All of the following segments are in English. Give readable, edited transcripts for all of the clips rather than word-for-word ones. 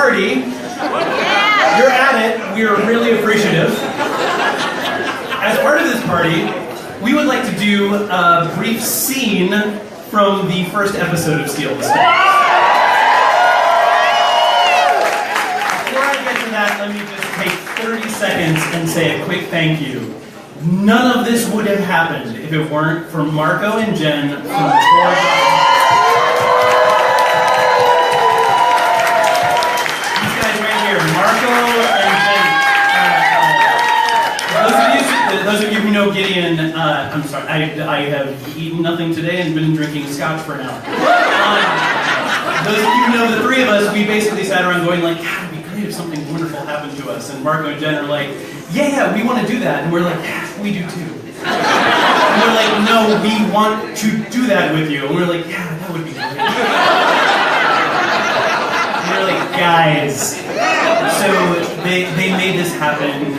party. You're at it. We are really appreciative. As part of this party, we would like to do a brief scene from the first episode of Steal the Stars. Before I get to that, let me just take 30 seconds and say a quick thank you. None of this would have happened if it weren't for Marco and Jen from Tour. These guys right here, Marco and Jen. Those of you who know Gideon, I'm sorry, I have eaten nothing today and been drinking scotch for an hour. Those of you who know the three of us, we basically sat around going like, God, it'd be great if something wonderful happened to us. And Marco and Jen are like, yeah, we want to do that. And we're like, yeah, we do too. And they're like, no, we want to do that with you. And we're like, yeah, that would be great. And we're like, guys. So they made this happen.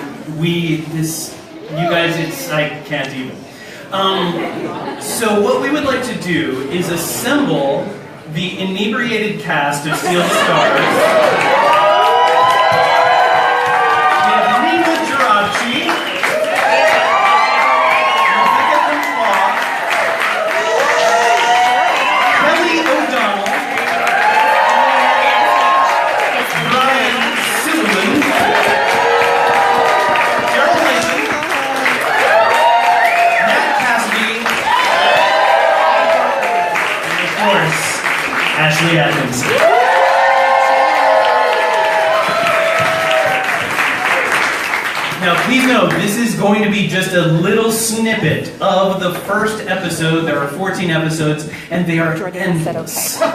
You guys, I can't even. So what we would like to do is assemble the inebriated cast of Steal the Stars. Now, please note, this is going to be just a little snippet of the first episode. There are 14 episodes, and they are endless. I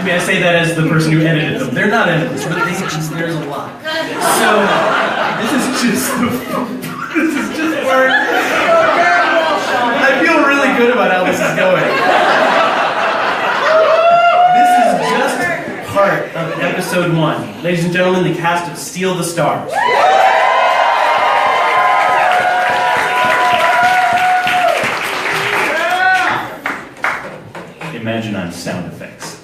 mean, I say that as the person who edited them. They're not endless, but there's a lot. So, this is just where I feel really good about how this is going. Part of episode 1. Ladies and gentlemen, the cast of Steal the Stars. Imagine I'm sound effects.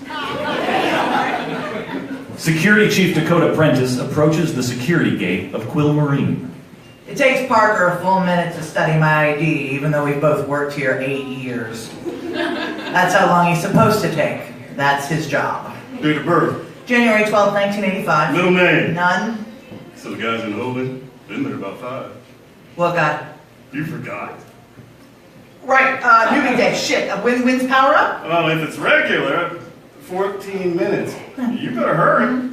Security Chief Dakota Prentiss approaches the security gate of Quill Marine. It takes Parker a full minute to study my ID, even though we've both worked here 8 years. That's how long he's supposed to take. That's his job. Date of birth? January 12th, 1985. Middle name? None. So the guy's in holding? Been there about 5. What guy? You forgot? Right, newbie day. Shit, when's power up? Well, if it's regular, 14 minutes. You better hurry.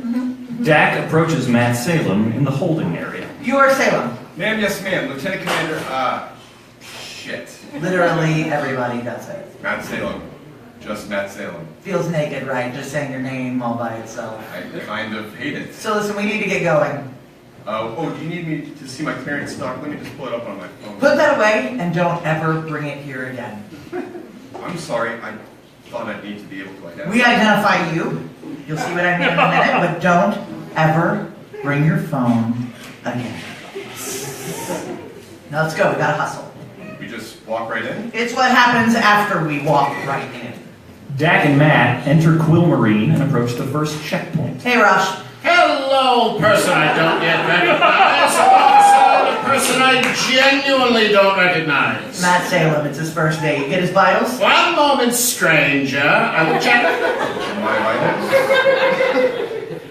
Dak approaches Matt Salem in the holding area. You're Salem. Ma'am, yes ma'am. Lieutenant Commander, shit. Literally everybody does it. Matt Salem. Just Matt Salem. Feels naked, right? Just saying your name all by itself. I kind of hate it. So listen, we need to get going. Oh, do you need me to see my clearance stock? Let me just pull it up on my phone. Put that away and don't ever bring it here again. I'm sorry, I thought I'd need to be able to identify. We identify you. You'll see what I mean in a minute, but don't ever bring your phone again. Now let's go, we gotta hustle. We just walk right in? It's what happens after we walk right in. Dak and Matt enter Quill Marine and approach the first checkpoint. Hey, Rush. Hello, person I don't yet recognize. Also, the person I genuinely don't recognize. Matt Salem, it's his first day. You get his vitals? One moment, stranger. I will check. My vitals?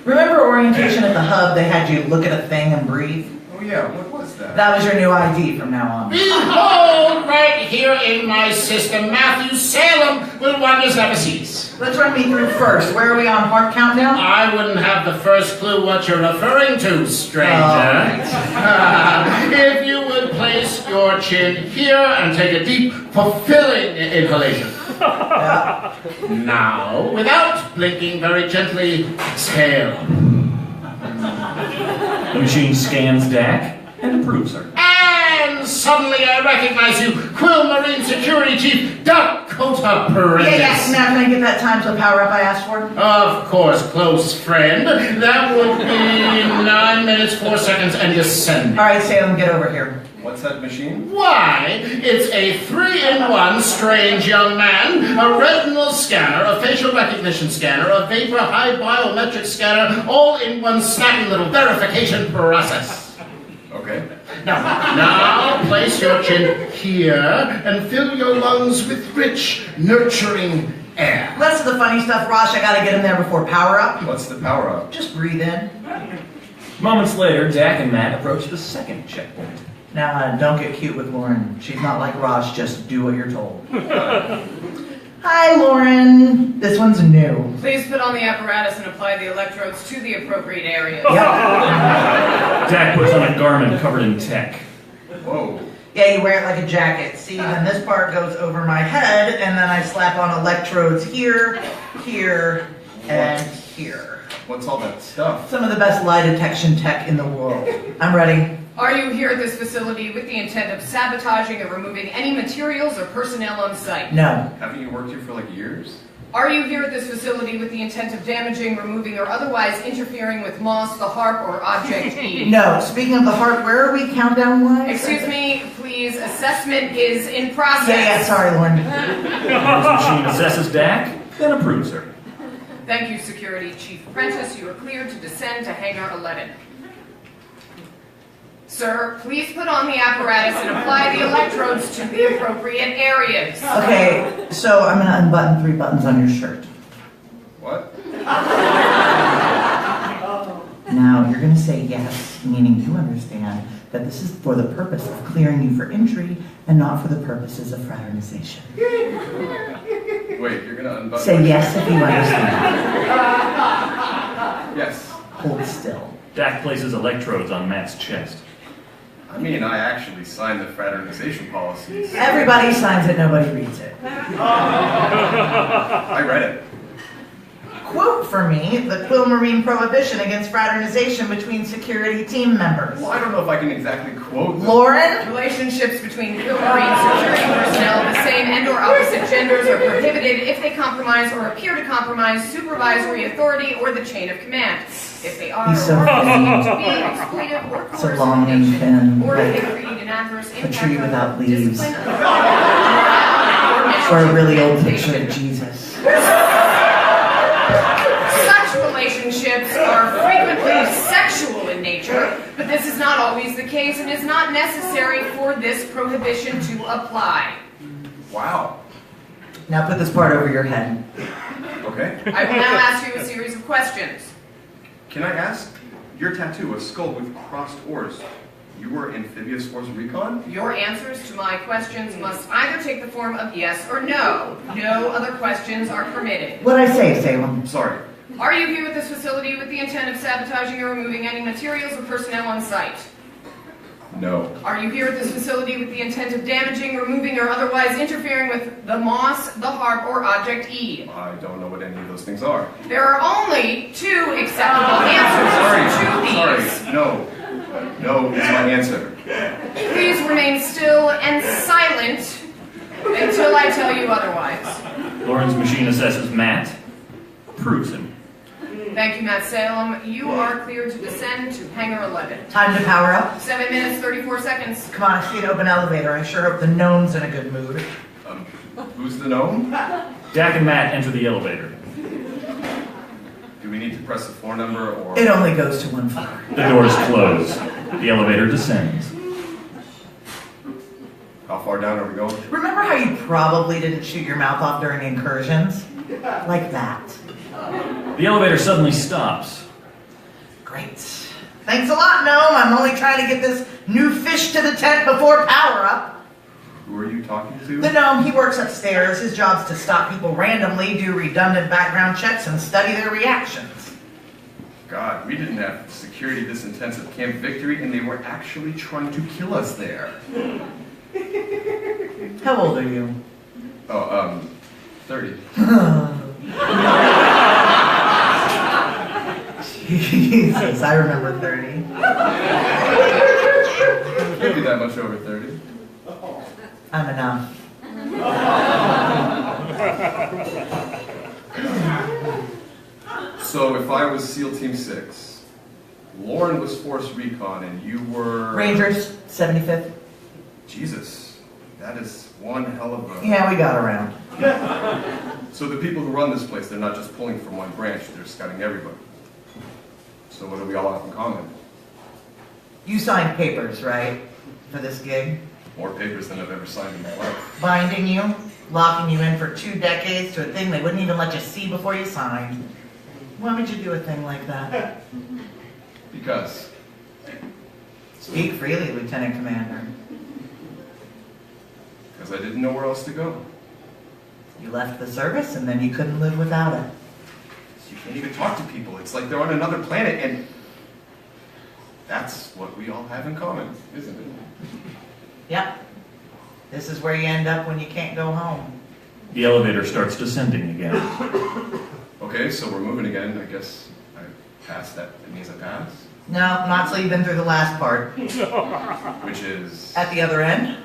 Remember orientation at the hub? They had you look at a thing and breathe? Oh yeah, what was that? That was your new ID from now on. Behold, right here in my system, Matthew Salem will wonders never cease. Let's run me through first. Where are we on heart countdown? I wouldn't have the first clue what you're referring to, stranger. If you would place your chin here and take a deep, fulfilling inhalation. Yeah. Now, without blinking, very gently exhale. The machine scans Dak and approves her. And suddenly I recognize you, Quill Marine Security Chief Dakota Prentiss. Yeah, now can I get that time to power up I asked for? Of course, close friend. That would be 9 minutes, 4 seconds, and descend. All right, Salem, get over here. What's that machine? Why, it's a 3-in-1 strange young man, a retinal scanner, a facial recognition scanner, a vapor high biometric scanner, all in one snappy little verification process. Okay. Now place your chin here and fill your lungs with rich, nurturing air. Less of the funny stuff, Rosh. I gotta get him there before power up. What's the power up? Just breathe in. Moments later, Dak and Matt approach the second checkpoint. Now, don't get cute with Lauren. She's not like Rosh, just do what you're told. Hi, Lauren. This one's new. Please put on the apparatus and apply the electrodes to the appropriate areas. Yep. Dak puts on a garment covered in tech. Whoa. Yeah, you wear it like a jacket. See, then this part goes over my head, and then I slap on electrodes here, here, and here. What's all that stuff? Some of the best lie detection tech in the world. I'm ready. Are you here at this facility with the intent of sabotaging or removing any materials or personnel on site? No. Haven't you worked here for like years? Are you here at this facility with the intent of damaging, removing, or otherwise interfering with Moss, the harp, or object E? No. Speaking of the heart, where are we countdown-wise? Excuse me, please. Assessment is in process. Yeah, sorry, Lauren. Lauren's machine assesses Dak, then approves her. Thank you, Security Chief Prentiss. You are cleared to descend to Hangar 11. Sir, please put on the apparatus and apply the electrodes to the appropriate areas. Okay, so I'm gonna unbutton 3 buttons on your shirt. What? Now, you're gonna say yes, meaning you understand that this is for the purpose of clearing you for entry and not for the purposes of fraternization. Wait, you're gonna unbutton Say my yes shirt? if you understand. Yes. Hold still. Dak places electrodes on Matt's chest. I mean, I actually signed the fraternization policies. Everybody signs it, nobody reads it. I read it. Quote for me, the Quill Marine prohibition against fraternization between security team members. Well, I don't know if I can exactly quote them. Lauren? Relationships between Quill Marine security personnel of the same and or opposite genders are prohibited if they compromise or appear to compromise supervisory authority or the chain of command. If they are He's so or are thin. perceived to be exploitive or So long and coercive, thin, or if they like create an adverse a impact tree on without leaves. discipline, or a really old picture of Jesus. Such relationships are frequently sexual in nature, but this is not always the case and is not necessary for this prohibition to apply. Wow. Now put this part over your head. Okay. I will now ask you a series of questions. Can I ask? Your tattoo, a skull with crossed oars. You were amphibious force recon? Your answers to my questions must either take the form of yes or no. No other questions are permitted. What'd I say, Salem? Sorry. Are you here at this facility with the intent of sabotaging or removing any materials or personnel on site? No. Are you here at this facility with the intent of damaging, removing, or otherwise interfering with the Moss, the harp, or object E? I don't know what any of those things are. There are only 2 acceptable answers to these. Sorry. No. No is my answer. Please remain still and silent until I tell you otherwise. Lauren's machine assesses Matt, approves him. Thank you, Matt Salem. You are cleared to descend to Hangar 11. Time to power up. 7 minutes, 34 seconds. Come on, I see an open elevator. I sure hope the gnome's in a good mood. Who's the gnome? Dak and Matt enter the elevator. Do we need to press the floor number or? It only goes to 1 floor. The doors close. The elevator descends. How far down are we going? Remember how you probably didn't shoot your mouth off during incursions? Like that. The elevator suddenly stops. Great. Thanks a lot, gnome. I'm only trying to get this new fish to the tent before power up. Who are you talking to? The gnome, he works upstairs. His job's to stop people randomly, do redundant background checks, and study their reactions. God, we didn't have security this intense at Camp Victory, and they were actually trying to kill us there. How old are you? Oh, 30. Jesus, I remember 30. Can't be that much over 30. I'm enough. So if I was SEAL Team 6, Lauren was Force Recon, and you were... Rangers, 75th. Jesus, that is one hell of a... Yeah, we got around. So the people who run this place, they're not just pulling from one branch, they're scouting everybody. So what do we all have in common? You signed papers, right? For this gig? More papers than I've ever signed in my life. Binding you, locking you in for 2 decades to a thing they wouldn't even let you see before you signed. Why would you do a thing like that? Because Speak freely, Lieutenant Commander. I didn't know where else to go. You left the service and then you couldn't live without it. So you can't even talk to people. It's like they're on another planet, and that's what we all have in common, isn't it? Yep. This is where you end up when you can't go home. The elevator starts descending again. Okay, so we're moving again. I guess I passed that. It means I passed. No, not till you've been through the last part. Which is At the other end?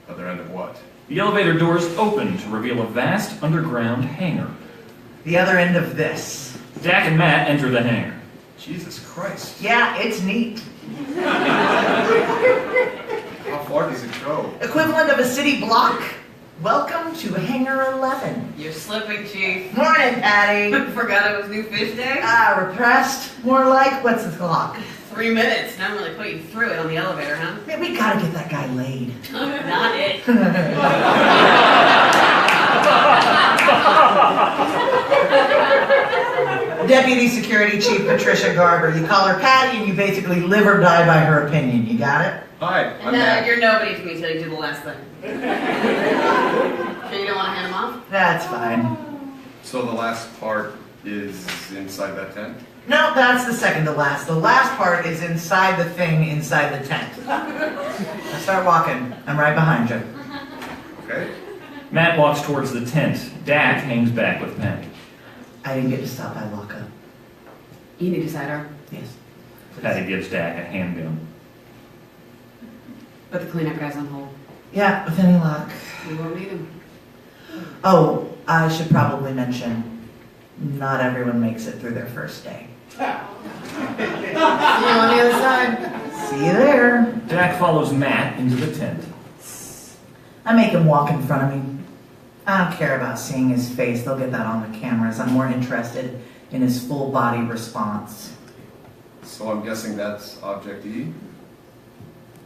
other end of what? The elevator doors open to reveal a vast underground hangar. The other end of this. Dak and Matt enter the hangar. Jesus Christ. Yeah, it's neat. How far does it go? Equivalent of a city block. Welcome to Hangar 11. You're slipping, Chief. Morning, Patty. Forgot it was New Fish Day? Repressed. More like, what's the clock? 3 minutes. Not really put you through it on the elevator, huh? Man, we gotta get that guy laid. Not it. Deputy Security Chief Patricia Garber. You call her Patty and you basically live or die by her opinion. You got it? Hi, I'm No, Matt. you're nobody to me till you do the last thing. Sure you don't want to hand him off? That's fine. So the last part is inside that tent? No, that's the second to last. The last part is inside the thing inside the tent. Now start walking. I'm right behind you. Okay. Matt walks towards the tent. Dak hangs back with Patty. I didn't get to stop by lockup. You need a sidearm. Yes. Patty gives Dak a handgun. Put the cleanup guys on hold. Yeah, with any luck. We won't need him. Oh, I should probably mention, not everyone makes it through their first day. See you on the other side. See you there. Dak follows Matt into the tent. I make him walk in front of me. I don't care about seeing his face. They'll get that on the cameras. I'm more interested in his full body response. So I'm guessing that's Object E?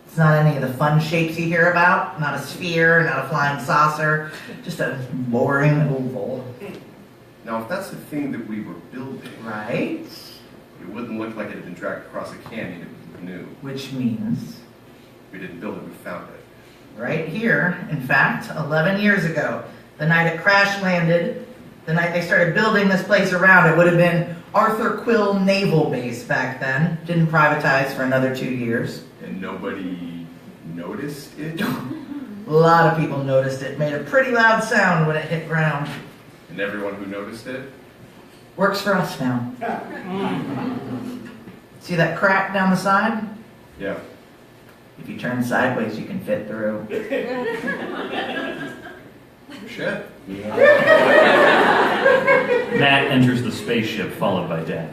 It's not any of the fun shapes you hear about. Not a sphere, not a flying saucer. Just a boring oval. Now, if that's the thing that we were building, Right? it wouldn't look like it had been dragged across a canyon. It was new. Which means, We didn't build it, we found it. right here, in fact, 11 years ago, the night it crash landed, the night they started building this place around, it would have been Arthur Quill Naval Base back then. Didn't privatize for another 2 years. And nobody noticed it? A lot of people noticed it. Made a pretty loud sound when it hit ground. And everyone who noticed it? Works for us now. See that crack down the side? Yeah. If you turn sideways, you can fit through. Shit. Matt enters the spaceship, followed by Dak.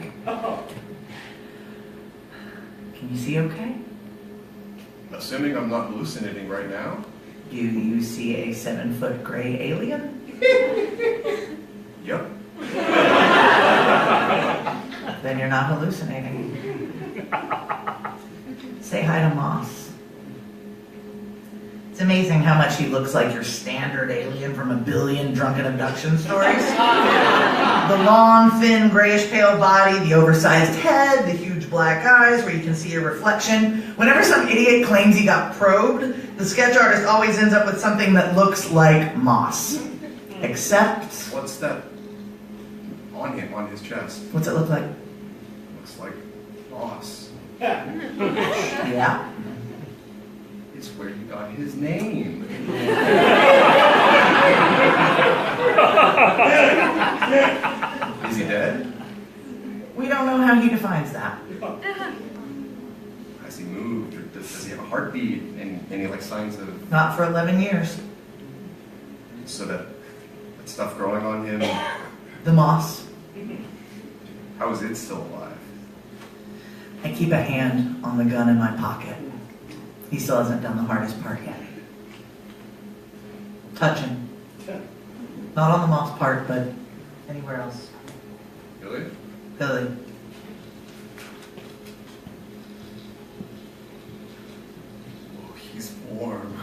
Can you see okay? Assuming I'm not hallucinating right now? Do you see a 7-foot gray alien? Yep. Then you're not hallucinating. Say hi to Moss. It's amazing how much he looks like your standard alien from a billion drunken abduction stories. The long, thin, grayish pale body, the oversized head, the huge black eyes where you can see your reflection. Whenever some idiot claims he got probed, the sketch artist always ends up with something that looks like Moss. Except, What's that on him, on his chest? what's it look like? Looks like moss. Yeah. It's where he got his name. Is he dead? We don't know how he defines that. Has he moved? Or does he have a heartbeat? And any like signs of Not for 11 years. so that stuff growing on him? The moss. How is it still alive? I keep a hand on the gun in my pocket. He still hasn't done the hardest part yet. Touching. Not on the moth's part, but anywhere else. Really? Billy. Oh, he's warm.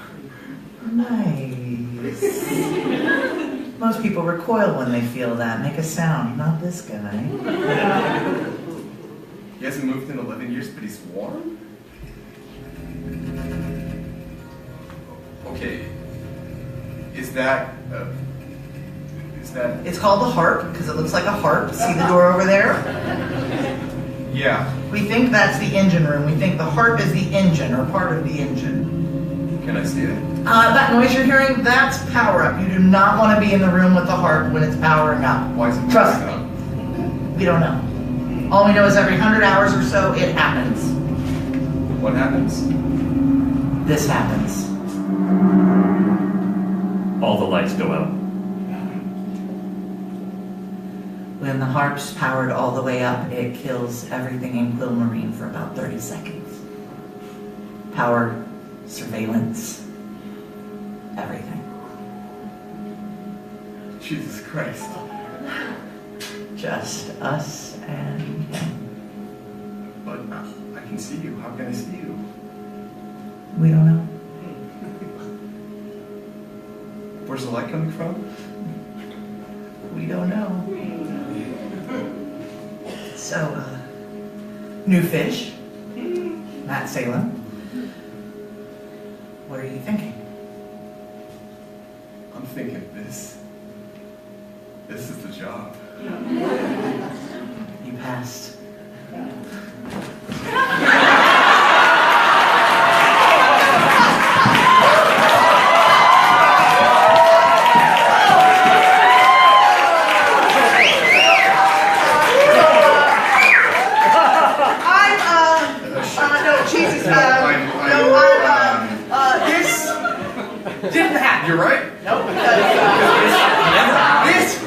Nice. Most people recoil when they feel that. Make a sound. Not this guy. He hasn't moved in 11 years, but he's warm? Okay. Is that... It's called the harp because it looks like a harp. See the door over there? Yeah. We think that's the engine room. We think the harp is the engine or part of the engine. Can I see it? That noise you're hearing, that's power up. You do not want to be in the room with the harp when it's powering up. Why is it Trust powering up? me. We don't know. All we know is every 100 hours or so, it happens. What happens? This happens. All the lights go out. When the harp's powered all the way up, it kills everything in Quill Marine for about 30 seconds. Power, surveillance, everything. Jesus Christ. Just us and him. But I can see you. How can I see you? We don't know. Where's the light coming from? We don't know. So, new fish. Matt Salem. What are you thinking? I'm thinking this is the job. You passed. Didn't happen. You're right. Nope. This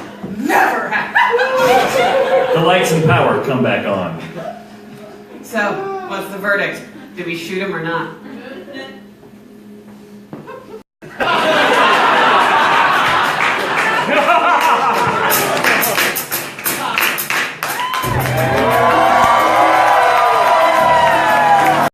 never happened. The lights and power come back on. So, what's the verdict? Do we shoot him or not?